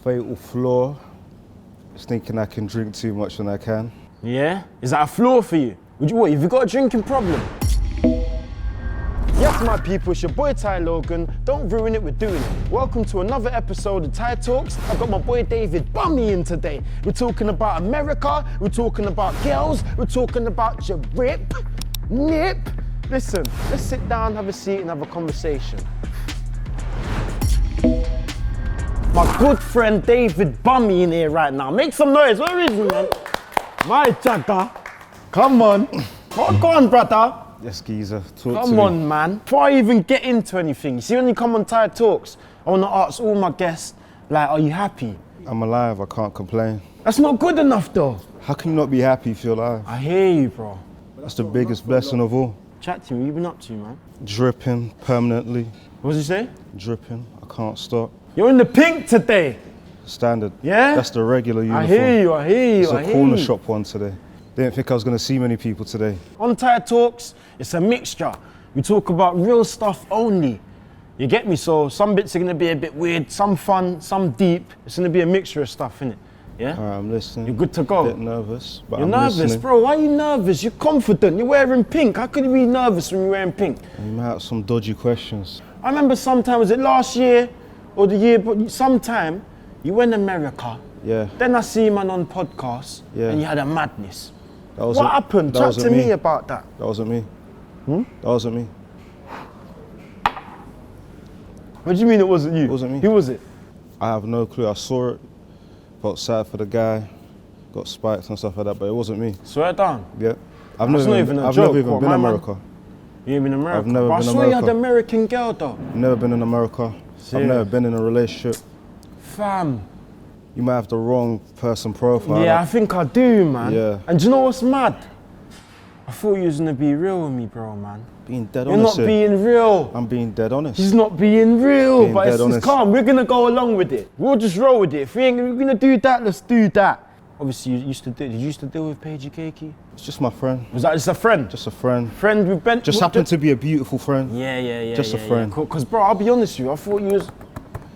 Fatal flaw is thinking I can drink too much when I can. Yeah? Is that a flaw for you? What, have you got a drinking problem? Yes, my people, it's your boy Ty Logan. Don't ruin it, we're doing it. Welcome to another episode of Ty Talks. I've got my boy David Bumnii in today. We're talking about America, we're talking about girls, we're talking about your nip. Listen, let's sit down, have a seat and have a conversation. My good friend David Bumnii in here right now. Make some noise, where is he, man? My chaka, come on. Go on, brother. Yes, geezer, talk to me. Come on, man. Before I even get into anything, you see when you come on Ty Talks, I want to ask all my guests, like, are you happy? I'm alive, I can't complain. That's not good enough, though. How can you not be happy if you're alive? I hear you, bro. That's the biggest blessing of all. Chat to me, what you been up to, man? Dripping permanently. What did you say? Dripping, I can't stop. You're in the pink today. Standard. Yeah? That's the regular uniform. I hear you. It's a corner shop one today. Didn't think I was going to see many people today. On Ty Talks, it's a mixture. We talk about real stuff only. You get me? So some bits are going to be a bit weird, some fun, some deep. It's going to be a mixture of stuff, innit? Yeah? All right, I'm listening. You're good to go? A bit nervous, but You're I'm nervous, listening. bro. Why are you nervous? You're confident. You're wearing pink. How could you be nervous when you're wearing pink? You might have some dodgy questions. I remember sometime, was it last year or the year, but sometime you went to America. Yeah. Then I see you, man, on podcasts, Yeah. and you had a madness. That What happened? Chat to me about that. That wasn't me. That wasn't me. What do you mean it wasn't you? It wasn't me. Who was it? I have no clue. I saw it, felt sad for the guy, got spiked and stuff like that, but it wasn't me. Swear down. Yeah. I've That's not even a joke, never even what, been my in man? America. You ain't been in America? I've never but been I in saw you had America. an American girl though. Never been in America. Serious? I've never been in a relationship. Fam. You might have the wrong person profile. Yeah, I think I do, man. Yeah. And do you know what's mad? I thought you was gonna be real with me, bro, man. Being dead You're honest. not here. being real. I'm being dead honest. He's not being real, Being but dead it's honest. calm. We're gonna go along with it. We'll just roll with it. If we're gonna do that, let's do that. Obviously, did you used to deal with Paigey Cakey? It's just my friend. Was that just a friend? Just a friend. Friend with Ben? Just happened to be a beautiful friend. Yeah. Just a friend. Because, bro, I'll be honest with you, I thought you was...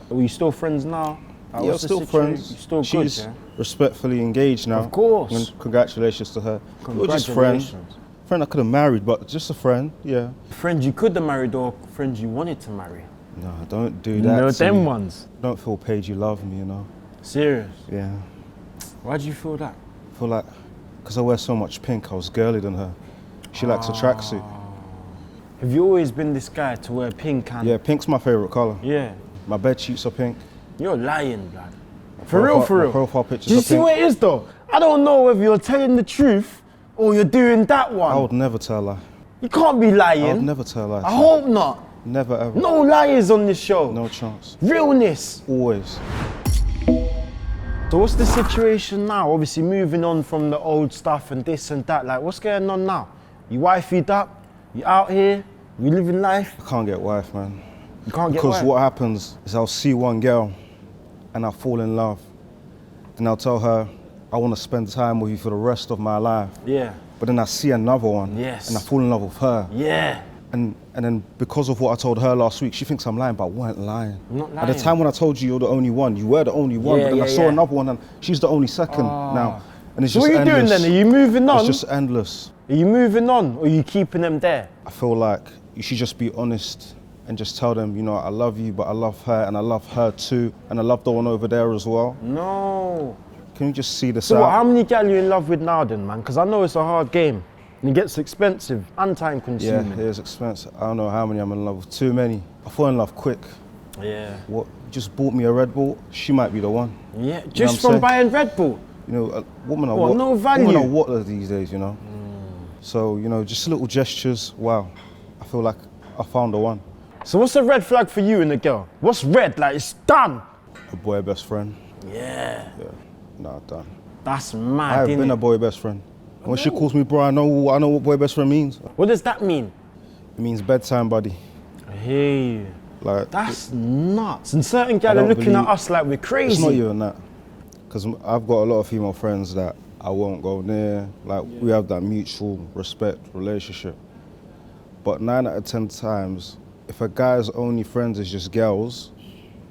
Were you still friends now? Like, Yeah, what's the still situation? friends. You're still She's good, yeah? respectfully engaged now. Of course. And congratulations to her. We're just friends. Congratulations. Friend I could have married, but just a friend, yeah. Friends you could have married or friends you wanted to marry? No, don't do You that. know to them me. ones. Don't feel paid you love me, you know. Serious? Yeah. Why do you feel that? I feel like, because I wear so much pink, I was girlier than her. She likes a tracksuit. Have you always been this guy to wear pink and... Yeah, pink's my favorite color. Yeah. My bed sheets are pink. You're lying, blood. For real, My profile Do pictures you are see pink. what it is though? I don't know whether you're telling the truth or you're doing that one. I would never tell a lie. You can't be lying. I would never tell a lie. I hope not. Never ever. No liars on this show. No chance. Realness. Always. So what's the situation now? Obviously moving on from the old stuff and this and that. Like, what's going on now? You wifey'd up? You out here? You living life? I can't get wife, man. You can't get Because wife? what happens is I'll see one girl and I'll fall in love. Then I'll tell her, I want to spend time with you for the rest of my life. Yeah. But then I see another one. Yes. And I fall in love with her. Yeah. And then because of what I told her last week, she thinks I'm lying, but I weren't lying. I'm not At lying. the time when I told you you're the only one, you were the only one, Yeah, but then I yeah, saw yeah. another one and she's the only second now. And it's So just what are you endless. doing then? Are you moving on? It's just endless. Are you moving on or are you keeping them there? I feel like you should just be honest and just tell them, you know, I love you, but I love her and I love her too. And I love the one over there as well. No. Can you just see this So out? what, how many gal you in love with now then, man? Because I know it's a hard game. And it gets expensive and time Yeah, consuming. it is expensive. I don't know how many I'm in love with. Too many. I fall in love quick. Yeah. What? Just bought me a Red Bull. She might be the one. Yeah, what just I'm from saying? buying Red Bull. You know, women are What, no value? Women are water these days, you know. So you know, just little gestures. Wow, I feel like I found the one. So what's a red flag for you in a girl? What's red? Like, it's done. A boy best friend. Yeah. Yeah, nah, done. That's I mad, have been innit? a boy best friend. When she calls me bro, I know what boy best friend means. What does that mean? It means bedtime buddy. I hear you. Like That's nuts. And certain gal are don't looking at believe- us like we're crazy. it's not even that. Because I've got a lot of female friends that I won't go near. Like we have that mutual respect relationship. But 9 out of 10 times, if a guy's only friends is just girls,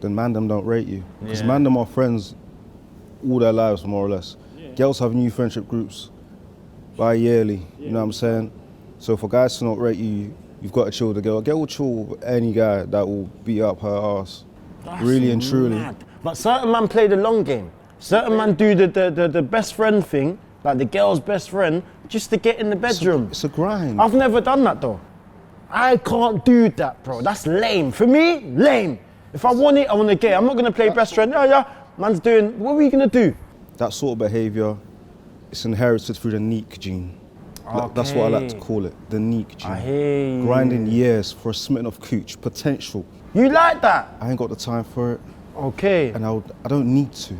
then man them don't rate you. Because Yeah. man them are friends all their lives, more or less. Girls have new friendship groups bi-yearly, you know what I'm saying? So for guys to not rate you, you've got to chill with the girl. A girl will chill with any guy that will beat up her ass. That's Really and truly. mad. But certain man play the long game. Certain man do the best friend thing, like the girl's best friend, just to get in the bedroom. It's a grind. I've never done that though. I can't do that, bro. That's lame. For me, lame. If I want it, I want to get it. I'm not gonna play best friend. Yeah. Man's doing, what are we gonna do? That sort of behavior, it's inherited through the neek gene. That's what I like to call it, the neek gene. I hear you. Grinding years for a smitten of cooch, potential. You like that? I ain't got the time for it, Okay. and I don't need to.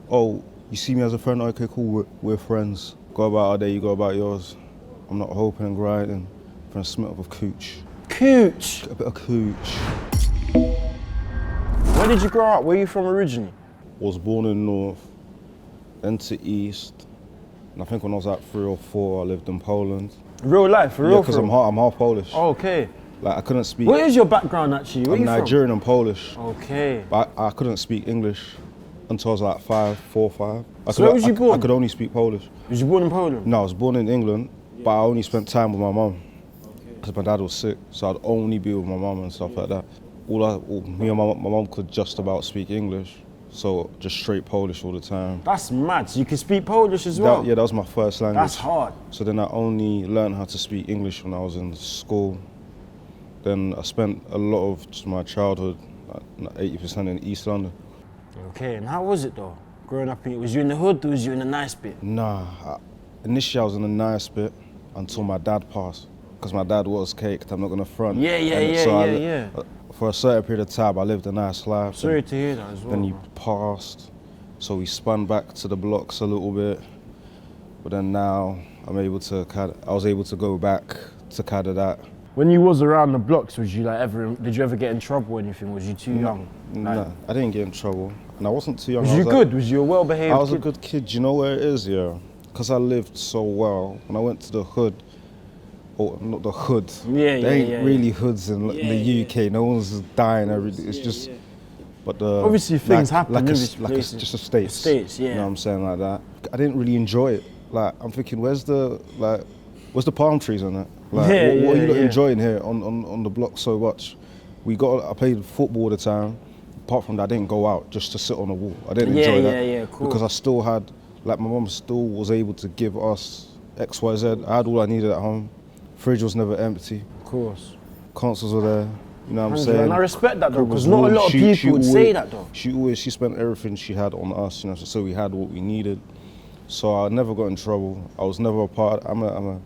Oh, you see me as a friend? Okay, cool, we're friends. Go about our day, you go about yours. I'm not hoping and grinding for a smitten of cooch. Cooch. A bit of cooch. Where did you grow up? Where are you from originally? Was born in North, then to East, and I think when I was like 3 or 4, I lived in Poland. Real life, for real? Yeah, because I'm half Polish. Okay. Like I couldn't speak. What is your background actually? Where I'm you Nigerian and Polish, from? Okay. but I couldn't speak English until I was like 4 or 5. So where was you born? I could only speak Polish. Was you born in Poland? No, I was born in England, but I only spent time with my mum because my dad was sick, so I'd only be with my mum and stuff like that. Me and my mum could just about speak English, so just straight Polish all the time. That's mad. So you can speak Polish as well? Yeah, that was my first language. That's hard. So then I only learned how to speak English when I was in school. Then I spent a lot of just my childhood, like 80% in East London. Okay, and how was it though? Growing up, was you in the hood or was you in the nice bit? Nah, initially I was in a nice bit until my dad passed. Because my dad was caked, I'm not gonna front. Yeah. For a certain period of time, I lived a nice life. Sorry to hear that as well. Then he bro. passed, so we spun back to the blocks a little bit. But then now I was able to go back to kind of that. When you was around the blocks, did you ever get in trouble or anything? Was you too young? No, I didn't get in trouble. And I wasn't too young. Was you good? Was you a well-behaved I was kid? a good kid. You know where it is, yeah? Because I lived so well. When I went to the hood, or not the hood. Yeah, there ain't really hoods in the UK. No one's dying every day. It's just, but obviously things happen in these like places. just a states. States, yeah. You know what I'm saying, like that. I didn't really enjoy it. Like I'm thinking, where's the palm trees on it? Like, what are you not enjoying here on the block so much? I played football all the time. Apart from that, I didn't go out just to sit on a wall. I didn't enjoy that. Cool. Because I still had, like my mum still was able to give us X, Y, Z. I had all I needed at home. Fridge was never empty. Of course. Consoles were there. You know what I'm saying? And I respect that though, because not a lot of people would say that though. She spent everything she had on us, you know, so we had what we needed. So I never got in trouble. I was never a part. I'm a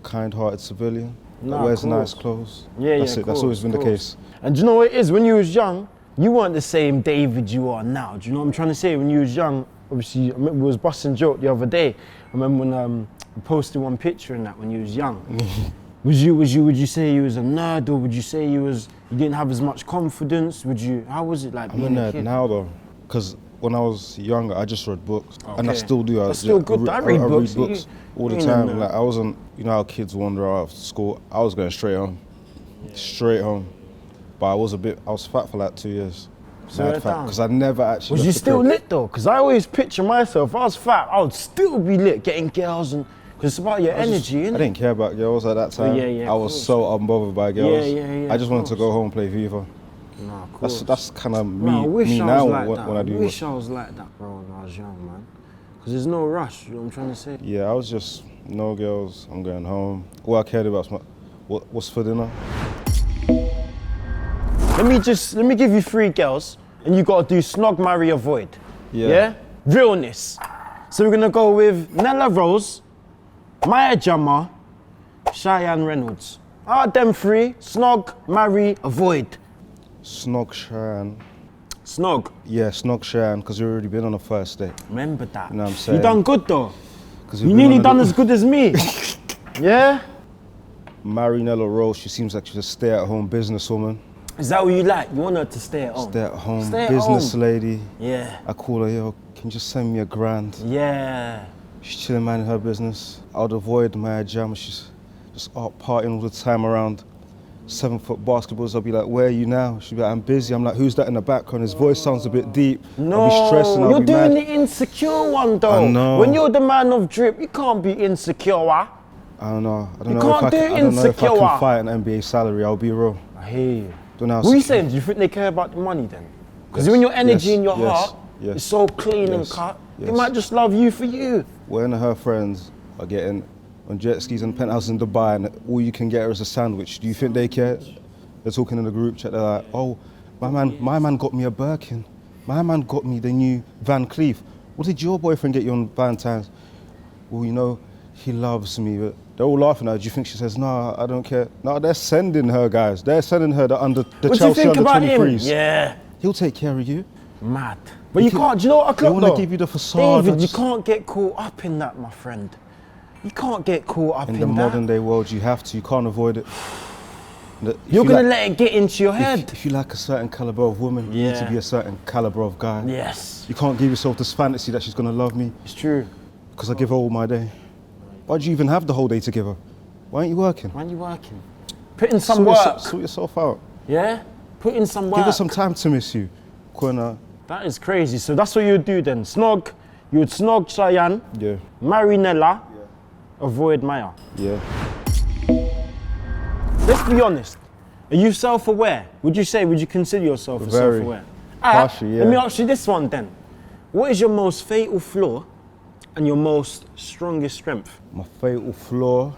kind-hearted civilian that wears nice clothes. That's it. That's always been the case. And do you know what it is? When you was young, you weren't the same David you are now. Do you know what I'm trying to say? When you was young, obviously, I remember we was busting joke the other day. I remember when we posted one picture in that when you was young. Would you say you was a nerd, or would you say you didn't have as much confidence? How was it like being I'm a nerd kid? now though, because when I was younger, I just read books, and I still do. That's still good. I read books all the time. Like I wasn't, you know how kids wander out of school. I was going straight home, straight home. But I was fat for like 2 years. Because I never actually. Was you still lit though? Because I always picture myself, if I was fat, I would still be lit, getting girls, and because it's about your energy, innit? I didn't care about girls at that time. I was so unbothered by girls. I just wanted to go home and play FIFA. Nah, of course. That's kind of me now when I do. I wish I was like that, bro, when I was young, man. Because there's no rush, you know what I'm trying to say? Yeah, I was just, no girls, I'm going home. All I cared about was what's for dinner. Let me give you 3 girls, and you gotta do snog, marry, avoid. Yeah? Realness. So we're gonna go with Nella Rose, Maya Jama, Cheyenne Reynolds. Them 3, snog, marry, avoid. Snog Cheyenne. Snog? Yeah, Snog Cheyenne, because you've already been on a first date. Remember that. You know what I'm saying? You done good though. You nearly done as good as me. Yeah? Marry Nella Rose, she seems like she's a stay-at-home businesswoman. Is that what you like? You want her to stay at home? Stay at home, Stay at business home. lady. Yeah. I call her, yo, can you just send me $1,000? Yeah. She's chilling, minding her business. I would avoid Maya Jama. She's just out partying all the time around 7-foot basketballs. I'll be like, where are you now? She'll be like, I'm busy. I'm like, who's that in the background? His voice sounds a bit deep. No, I'll be stressing. you're doing the insecure one though. I know. When you're the man of drip, you can't be insecure. I don't know. I don't You know can't if do I don't know if I insecure. can fight an NBA salary. I'll be real. I hear you. Don't know how What are you secure- saying? Do you think they care about the money then? Because Yes, when your energy yes, in your yes, heart yes, is so clean and yes, cut, they yes. might just love you for you. When her friends are getting on jet skis and penthouses in Dubai and all you can get her is a sandwich, do you think they care? They're talking in the group chat, they're like, oh, my man got me a Birkin. My man got me the new Van Cleef. What did your boyfriend get you on Valentine's? Well, you know, he loves me. But they're all laughing at her. Do you think she says, no, I don't care? No, they're sending her, guys. They're sending her the What do you Chelsea think under about him? 23s. Yeah, He'll take care of you. mad. But you can't, do you know what I They clocked want though? to give you the facade. David, you can't get caught up in that, my friend. You can't get caught up in In the that. modern day world, you have to. You can't avoid it. If You're you gonna like- let it get into your head. If you like a certain caliber of woman, you need to Yeah. be a certain caliber of guy. Yes, You can't give yourself this fantasy that she's gonna love me it's true. because I give her all my day. Why do you even have the whole day to give her? Why aren't you working? When you working, put in some Sort work. sort yourself out. Yeah, put in some work. Give her some time to miss you. Quina, That is crazy. So that's what you would do then. Snog, you would snog Cheyenne, yeah, marry Nella, avoid Maya. yeah. Let's be honest. Are you self-aware? Would you consider yourself Very. self-aware? Partially, Let me yeah. ask you this one then. What is your most fatal flaw and your most strongest strength? My fatal flaw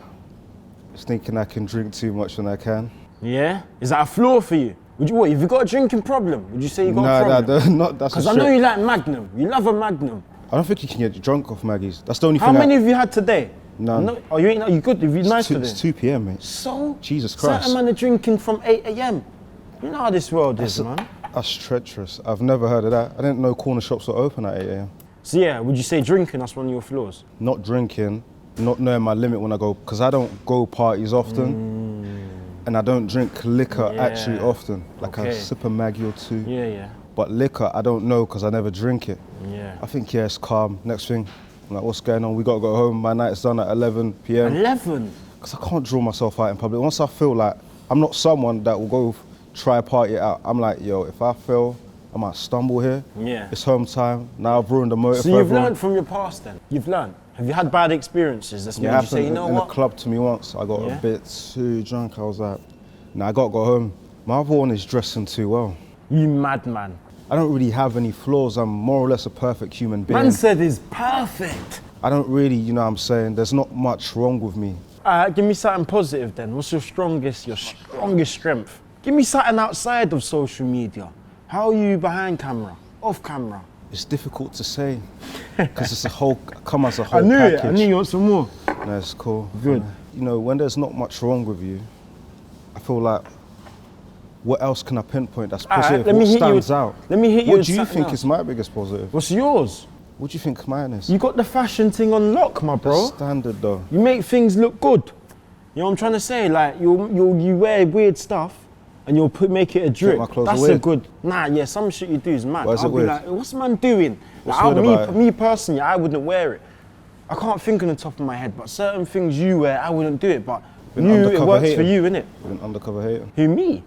is thinking I can drink too much when I can. Yeah? Is that a flaw for you? Have you got a drinking problem? Would you say you got a problem? Not that's a Because I know stretch. you like Magnum. You love a Magnum. I don't think you can get drunk off Maggie's. That's the only How thing. many have you had today? None. No, oh, you ain't. You good? You nice today? It's 2 p.m., mate. So? Jesus Christ. Certain men are drinking from 8 a.m. You know how this world is, man. That's treacherous. I've never heard of that. I didn't know corner shops were open at 8 a.m. So yeah, would you say drinking, that's one of your flaws? Not drinking, not knowing my limit when I go, because I don't go parties often, and I don't drink liquor actually Yeah. often. Like Okay. a sip of Maggie or two. Yeah, yeah. But liquor, I don't know because I never drink it. Yeah. I think, yeah, it's calm. Next thing, I'm like, what's going on? We got to go home. My night's done at 11 p.m. 11? Because I can't draw myself out in public. Once I feel like, I'm not someone that will go try party it out. I'm like, yo, if I feel I might stumble here, Yeah. it's home time. Now I've ruined the motive So for you've everyone. learned from your past then? You've learned? Have you had bad experiences that's It made you happened say, you know in what? a club to me once. I got Yeah? a bit too drunk. I was like, nah, I got to go home. My other one is dressing too well. You madman. I don't really have any flaws. I'm more or less a perfect human being. Man said he's perfect. I don't really, you know what I'm saying? There's not much wrong with me. Alright, give me something positive then. What's your strongest strength? Give me something outside of social media. How are you behind camera, off camera? It's difficult to say because it's a whole, come as a whole I knew package. it. I knew you want some more. No, it's cool. Good. You know, when there's not much wrong with you, I feel like, what else can I pinpoint that's Alright, positive? let me What hit you stands with- out? let me hit you What with do you something think else. is my biggest positive? What's yours? What do you think mine is? You got the fashion thing on lock, my bro. Standard though. You make things look good. You know what I'm trying to say? Like you wear weird stuff and you'll make it a drip. my clothes are That's a weird? good. Nah, yeah, some shit you do is mad. Why is it I'll be weird? like, what's man doing? What's Like, weird about it? me personally, I wouldn't wear it. I can't think on the top of my head, but certain things you wear, I wouldn't do it. But Been you, it undercover works hating. for you, innit? With an undercover hater. Who, me?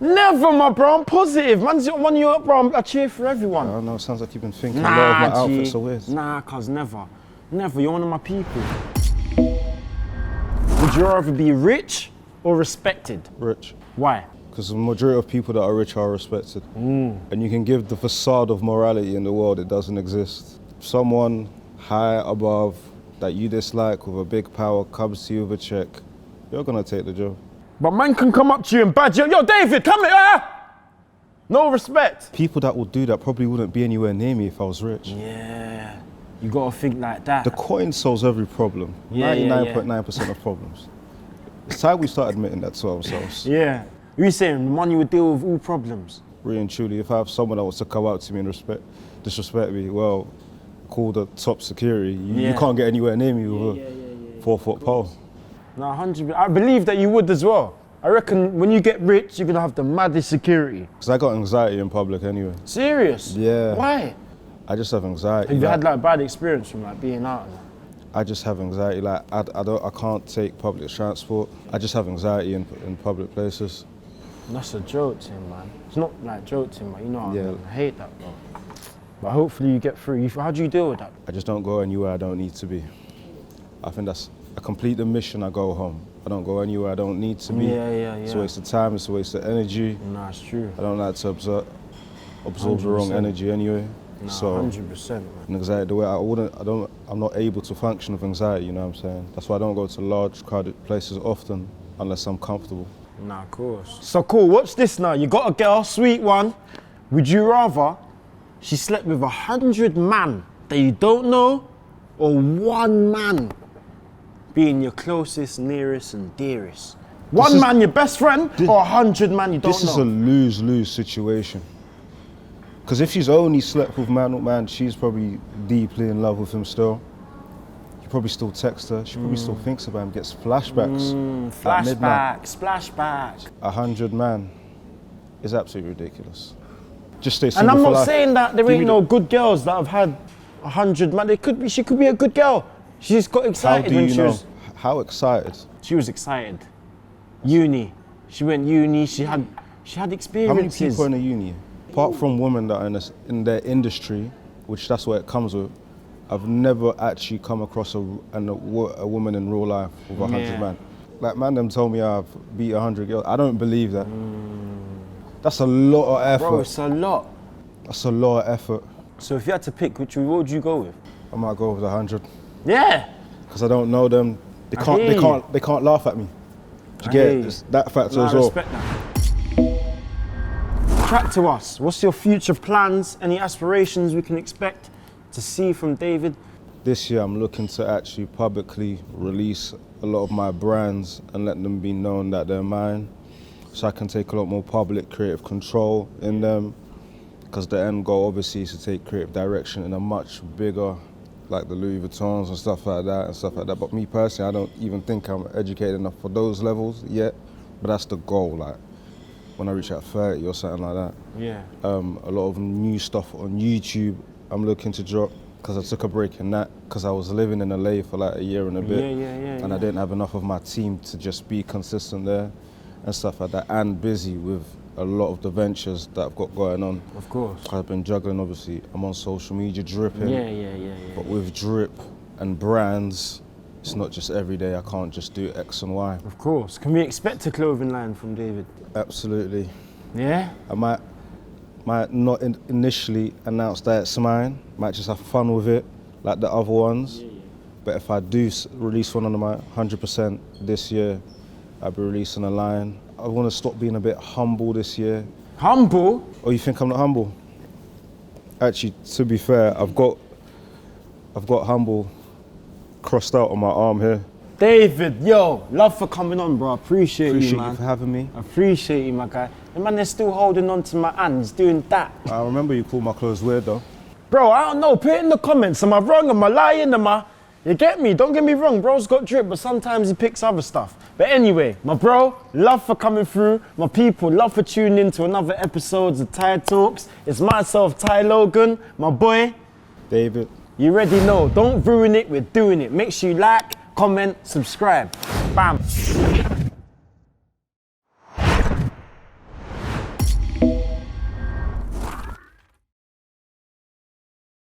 Never, my bro. I'm positive. Man's one of your bro. I cheer for everyone. I don't know, it sounds like you've been thinking a lot of my outfits G. are weird. Nah, cuz never. Never. You're one of my people. Would you rather be rich or respected? Rich. Why? Because the majority of people that are rich are respected. And you can give the facade of morality in the world, it doesn't exist. Someone high above that you dislike with a big power comes to you with a check, you're gonna take the job. But man can come up to you and badge you. Yo, David, come here. No respect. People that would do that probably wouldn't be anywhere near me if I was rich. Yeah. You gotta think like that. The coin solves every problem. Yeah, yeah, 99.9% of problems. It's time we start admitting that to ourselves. Yeah. You saying money would deal with all problems? Really and truly, if I have someone that wants to come out to me and disrespect me, well, call the top security. You Yeah. can't get anywhere near me with a 4-foot pole. No, 100%. I believe that you would as well. I reckon when you get rich, you're gonna have the maddest security. Because I got anxiety in public anyway. Serious? Yeah. Why? I just have anxiety. Have you like, had like bad experience from like being out? And that? I just have anxiety. Like I can't take public transport. I just have anxiety in public places. That's a joke thing, man. It's not like joke thing, man. You know what I mean? I hate that, bro. But hopefully you get through. How do you deal with that? I just don't go anywhere I don't need to be. I think that's, I complete the mission, I go home. I don't go anywhere I don't need to be. Yeah. It's a waste of time, it's a waste of energy. Nah, it's true. I don't like to absorb the wrong energy anyway. Nah, so 100%, man. Anxiety, the way I'm not able to function with anxiety, you know what I'm saying? That's why I don't go to large crowded places often unless I'm comfortable. Nah, of course. So cool, watch this now. You got a girl, sweet one. Would you rather she slept with 100 man that you don't know, or one man being your closest, nearest and dearest? One man, your best friend, or 100 man you don't know? This is a lose-lose situation. Because if she's only slept with man, she's probably deeply in love with him still. You probably still text her. She probably still thinks about him, gets flashbacks. Flashback. 100 man is absolutely ridiculous. Just stay single And I'm for not life. saying that there ain't no good girls that have had 100 man. She could be a good girl. She just got excited when she was. How excited? She was excited. Uni. She went uni. She had experiences. How many people in a uni? Apart from women that are in their industry, which that's where it comes with, I've never actually come across a woman in real life with 100 man. Like man, them told me I've beat 100 girls. I don't believe that. That's a lot of effort. Bro, it's a lot. That's a lot of effort. So if you had to pick, what would you go with? I might go with 100. Yeah. Because I don't know them. They can't laugh at me. Do you get it? It's that factor as well. I respect that. Chat to us. What's your future plans? Any aspirations we can expect to see from David? This year I'm looking to actually publicly release a lot of my brands and let them be known that they're mine, so I can take a lot more public creative control in them, because the end goal obviously is to take creative direction in a much bigger, like the Louis Vuittons and stuff like that. But me personally, I don't even think I'm educated enough for those levels yet, but that's the goal, like when I reach at 30 or something like that. Yeah. A lot of new stuff on YouTube I'm looking to drop, because I took a break in that because I was living in LA for like a year and a bit. And I didn't have enough of my team to just be consistent there and stuff like that, and busy with a lot of the ventures that I've got going on. Of course. I've been juggling, obviously. I'm on social media dripping. Yeah. But with drip and brands, it's not just every day. I can't just do X and Y. Of course. Can we expect a clothing line from David? Absolutely. Yeah? I might not initially announce that it's mine. Might just have fun with it, like the other ones. But if I do release one under my 100% this year, I'll be releasing a line. I want to stop being a bit humble this year. Humble? Oh, you think I'm not humble? Actually, to be fair, I've got humble crossed out on my arm here. David, yo, love for coming on, bro. Appreciate you, man. You for having me. Appreciate you, my guy. And man, they're still holding on to my hands, doing that. I remember you called my clothes weird, though. Bro, I don't know. Put it in the comments. Am I wrong? Am I lying? You get me? Don't get me wrong. Bro's got drip, but sometimes he picks other stuff. But anyway, my bro, love for coming through. My people, love for tuning in to another episode of Ty Talks. It's myself, Ty Logan, my boy, David. You already know. Don't ruin it. We're doing it. Make sure you like, comment, subscribe. Bam.